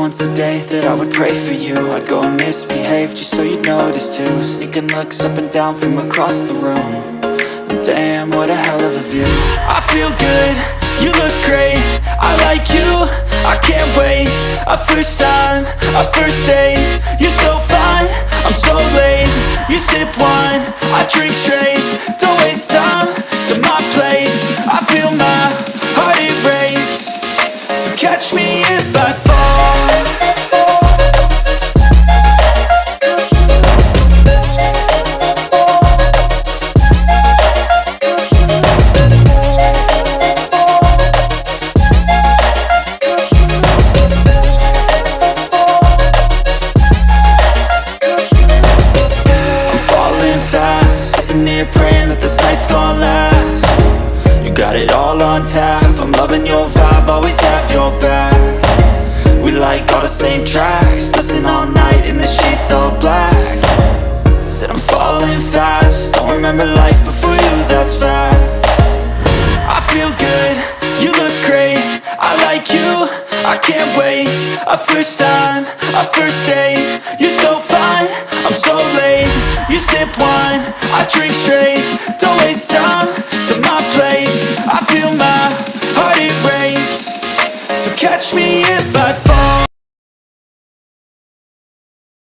once a day that I would pray for you. I'd go and misbehave just so you'd notice too. Sneaking looks up and down from across the room. And damn, what a hell of a view. I feel good, you look great, I like you, I can't wait. A first time, a first date, you're so fine, I'm so late. You sip wine, I drink straight, don't waste time to my place. I feel my heart erase, so catch me if I fall. Praying that this night's gonna last. You got it all on tap, I'm loving your vibe, always have your back. We like all the same tracks, listen all night in the sheets all black. Said I'm falling fast, don't remember life before you, that's fact. I feel good, you look great, I like you, I can't wait. A first time, a first date, you're so fine, I'm so late. You sip wine, I drink straight, don't waste time to my place. I feel my heart erase, so catch me if I fall.